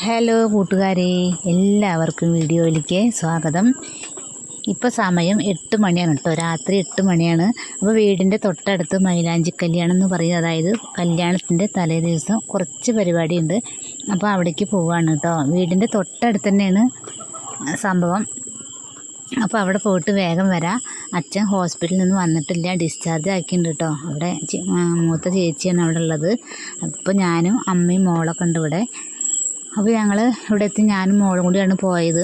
Hello കൂട്ടുകാരെ, എല്ലാവർക്കും വീഡിയോയിലേക്ക് സ്വാഗതം. ഇപ്പോൾ സമയം 8 മണിയാണ് കേട്ടോ, രാത്രി 8 മണിയാണ്. അപ്പോൾ വീടിൻ്റെ തൊട്ടടുത്ത് മൈലാഞ്ചി കല്യാണം എന്ന് പറയും, അതായത് കല്യാണത്തിൻ്റെ തലേ ദിവസം കുറച്ച് പരിപാടിയുണ്ട്. അപ്പോൾ അവിടേക്ക് പോവുകയാണ് കേട്ടോ. വീടിൻ്റെ തൊട്ടടുത്ത് തന്നെയാണ് സംഭവം. അപ്പോൾ അവിടെ പോയിട്ട് വേഗം വരാം. അച്ഛൻ ഹോസ്പിറ്റലിൽ നിന്ന് വന്നിട്ടില്ല, ഡിസ്ചാർജ് ആക്കിയിട്ടുണ്ട് കേട്ടോ. അവിടെ മൂത്ത ചേച്ചിയാണ് അവിടെ ഉള്ളത്. അപ്പോൾ ഞാനും അമ്മയും മോളൊക്കെ ഉണ്ട് ഇവിടെ. അപ്പോൾ ഞങ്ങൾ ഇവിടെ എത്തി, ഞാനും മോളും കൂടിയാണ് പോയത്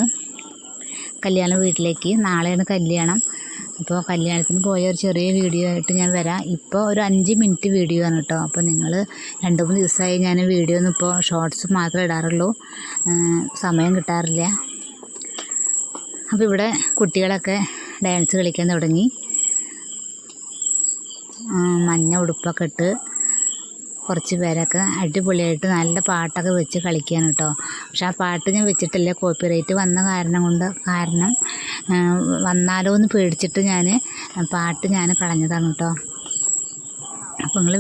കല്യാണ വീട്ടിലേക്ക്. നാളെയാണ് കല്യാണം. അപ്പോൾ കല്യാണത്തിന് പോയ ഒരു ചെറിയ വീഡിയോ ആയിട്ട് ഞാൻ വരാം. ഇപ്പോൾ ഒരു 5 മിനിറ്റ് വീഡിയോ ആണ് കേട്ടോ. അപ്പോൾ നിങ്ങൾ 2-3 ദിവസമായി ഞാൻ വീഡിയോ ഒന്നും ഇപ്പോൾ ഷോർട്സ് മാത്രമേ ഇടാറുള്ളൂ, സമയം കിട്ടാറില്ല. അപ്പോൾ ഇവിടെ കുട്ടികളൊക്കെ ഡാൻസ് കളിക്കാൻ തുടങ്ങി. മഞ്ഞ ഉടുപ്പൊക്കെ ഇട്ട് കുറച്ച് പേരൊക്കെ അടിപൊളിയായിട്ട് നല്ല പാട്ടൊക്കെ വെച്ച് കളിക്കുകയാണ് കേട്ടോ. പക്ഷെ ആ പാട്ട് ഞാൻ വെച്ചിട്ടില്ല, കോപ്പിറൈറ്റ് വന്ന കാരണം വന്നാലോ എന്ന് പേടിച്ചിട്ട് പാട്ട് ഞാൻ കളഞ്ഞതാണ് കേട്ടോ. അപ്പോൾ നിങ്ങൾ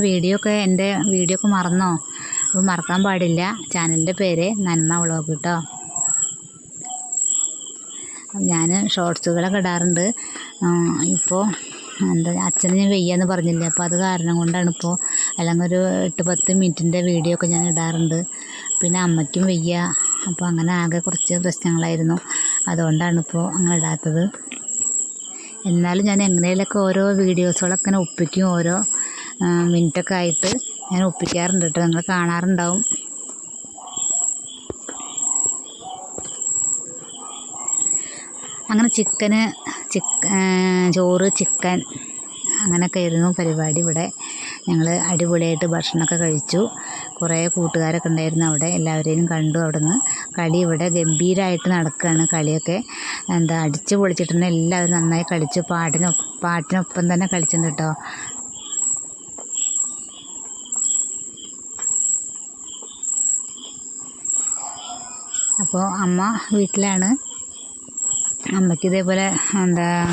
എൻ്റെ വീഡിയോ ഒക്കെ മറന്നോ? അപ്പോൾ മറക്കാൻ പാടില്ല. ചാനലിൻ്റെ പേര് നന്മ വ്ളോഗ് കേട്ടോ. ഞാൻ ഷോർട്സുകളൊക്കെ ഇടാറുണ്ട്. ഇപ്പോൾ അച്ഛന് ഞാൻ വയ്യാന്ന് പറഞ്ഞില്ലേ, അപ്പോൾ അത് കാരണം കൊണ്ടാണ് ഇപ്പോൾ, അല്ലെങ്കിൽ ഒരു 8-10 മിനിറ്റിൻ്റെ വീഡിയോ ഒക്കെ ഞാൻ ഇടാറുണ്ട്. പിന്നെ അമ്മയ്ക്കും വയ്യ, അപ്പോൾ അങ്ങനെ ആകെ കുറച്ച് പ്രശ്നങ്ങളായിരുന്നു, അതുകൊണ്ടാണ് ഇപ്പോൾ അങ്ങനെ ഇടാത്തത്. എന്നാലും ഞാൻ എങ്ങനെയൊക്കെ ഓരോ വീഡിയോസുകളൊക്കെ ഇങ്ങനെ ഒപ്പിക്കും, ഓരോ മിനിറ്റൊക്കെ ആയിട്ട് ഞാൻ ഒപ്പിക്കാറുണ്ട് കേട്ടോ. നിങ്ങൾ കാണാറുണ്ടാവും. അങ്ങനെ ചോറ്, ചിക്കൻ അങ്ങനെയൊക്കെ ആയിരുന്നു പരിപാടി. ഇവിടെ ഞങ്ങൾ അടിപൊളിയായിട്ട് ഭക്ഷണമൊക്കെ കഴിച്ചു. കുറേ കൂട്ടുകാരൊക്കെ ഉണ്ടായിരുന്നു അവിടെ, എല്ലാവരെയും കണ്ടു. അവിടെ നിന്ന് കളി ഇവിടെ ഗംഭീരമായിട്ട് നടക്കുകയാണ്. കളിയൊക്കെ അടിച്ചു പൊളിച്ചിട്ടുണ്ട്. എല്ലാവരും നന്നായി കളിച്ചു. പാട്ടിനൊപ്പം തന്നെ കളിച്ചിട്ടുണ്ട് കേട്ടോ. അപ്പോൾ അമ്മ വീട്ടിലാണ്. അമ്മയ്ക്ക് ഇതേപോലെ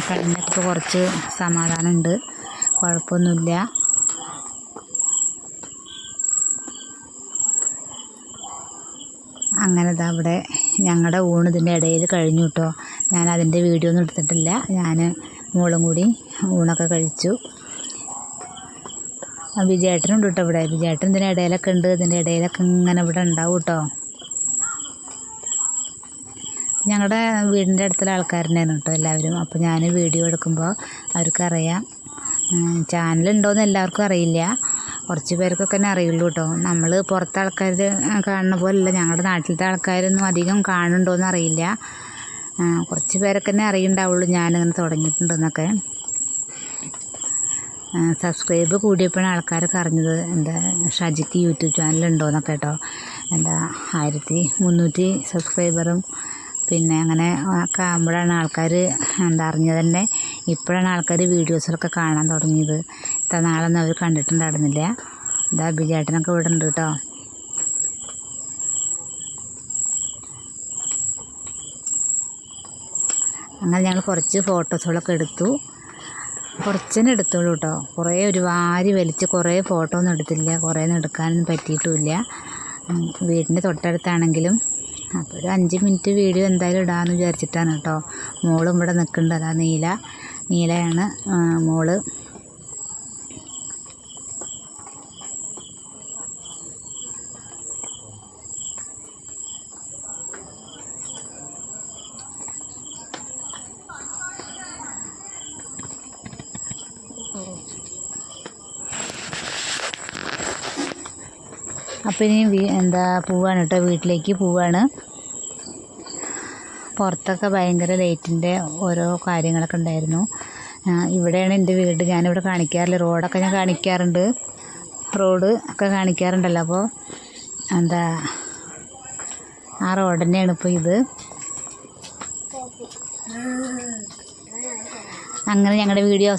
കഴിഞ്ഞപ്പോൾ കുറച്ച് സമാധാനമുണ്ട്, കുഴപ്പമൊന്നുമില്ല. അങ്ങനെ അവിടെ ഞങ്ങളുടെ ഊണ് ഇതിൻ്റെ ഇടയിൽ കഴിഞ്ഞു കേട്ടോ. ഞാൻ അതിൻ്റെ വീഡിയോ ഒന്നും എടുത്തിട്ടില്ല. ഞാൻ മോളും കൂടി ഊണൊക്കെ കഴിച്ചു. വിജയേട്ടനുണ്ട് കേട്ടോ ഇവിടെ. വിജയേട്ടൻ ഇതിൻ്റെ ഇടയിലൊക്കെ ഉണ്ട്. ഇതിൻ്റെ ഇടയിലൊക്കെ ഇങ്ങനെ ഇവിടെ ഉണ്ടാവും കേട്ടോ. ഞങ്ങളുടെ വീടിൻ്റെ അടുത്തുള്ള ആൾക്കാർ തന്നെയാണ് കേട്ടോ എല്ലാവരും. അപ്പോൾ ഞാൻ വീഡിയോ എടുക്കുമ്പോൾ അവർക്കറിയാം. ചാനലുണ്ടോയെന്ന് എല്ലാവർക്കും അറിയില്ല, കുറച്ച് പേർക്കൊക്കെ തന്നെ അറിയുള്ളൂ കേട്ടോ. നമ്മൾ പുറത്തെ ആൾക്കാർ കാണുന്ന പോലെയല്ല, ഞങ്ങളുടെ നാട്ടിലത്തെ ആൾക്കാരൊന്നും അധികം കാണുന്നുണ്ടോയെന്ന് അറിയില്ല. കുറച്ച് പേരൊക്കെ തന്നെ അറിയുണ്ടാവുള്ളൂ ഞാനിങ്ങനെ തുടങ്ങിയിട്ടുണ്ടെന്നൊക്കെ. സബ്സ്ക്രൈബ് കൂടിയപ്പോഴാണ് ആൾക്കാരൊക്കെ അറിഞ്ഞത് ഷജിക്ക് യൂട്യൂബ് ചാനലുണ്ടോയെന്നൊക്കെ കേട്ടോ. 1300 സബ്സ്ക്രൈബറും പിന്നെ അങ്ങനെ ഒക്കെ ആകുമ്പോഴാണ് ആൾക്കാർ അറിഞ്ഞത് തന്നെ. ഇപ്പോഴാണ് ആൾക്കാർ വീഡിയോസിലൊക്കെ കാണാൻ തുടങ്ങിയത്. ഇത്ര നാളൊന്നും അവർ കണ്ടിട്ടുണ്ടായിരുന്നില്ല. ബിജേട്ടനൊക്കെ ഇവിടെ ഉണ്ട് കേട്ടോ. അങ്ങനെ ഞങ്ങൾ കുറച്ച് ഫോട്ടോസുകളൊക്കെ എടുത്തു. കുറച്ചെന്നെ എടുത്തോളൂ കേട്ടോ. ഒരുപാട് വലിച്ച് കുറേ ഫോട്ടോ ഒന്നും എടുത്തില്ല, കുറേ ഒന്നും എടുക്കാനൊന്നും പറ്റിയിട്ടുമില്ല. വീടിൻ്റെ തൊട്ടടുത്താണെങ്കിലും അപ്പോൾ ഒരു 5 മിനിറ്റ് വീഡിയോ എന്തായാലും ഇടാമെന്ന് വിചാരിച്ചിട്ടാണ് കേട്ടോ. മോളും ഇവിടെ നിൽക്കുന്നുണ്ട്. അതാ നീലയാണ് മോള്. അപ്പോൾ ഇനി പോവാണ് കേട്ടോ, വീട്ടിലേക്ക് പോവാണ്. പുറത്തൊക്കെ ഭയങ്കര ലൈറ്റിൻ്റെ ഓരോ കാര്യങ്ങളൊക്കെ ഉണ്ടായിരുന്നു. ഇവിടെയാണ് എൻ്റെ വീട്. ഞാനിവിടെ കാണിക്കാറില്ല, റോഡൊക്കെ ഞാൻ കാണിക്കാറുണ്ട്, റോഡ് ഒക്കെ കാണിക്കാറുണ്ടല്ലോ. അപ്പോൾ ആ റോഡ് തന്നെയാണ് ഇപ്പോൾ ഇത്. അങ്ങനെ ഞങ്ങളുടെ വീഡിയോ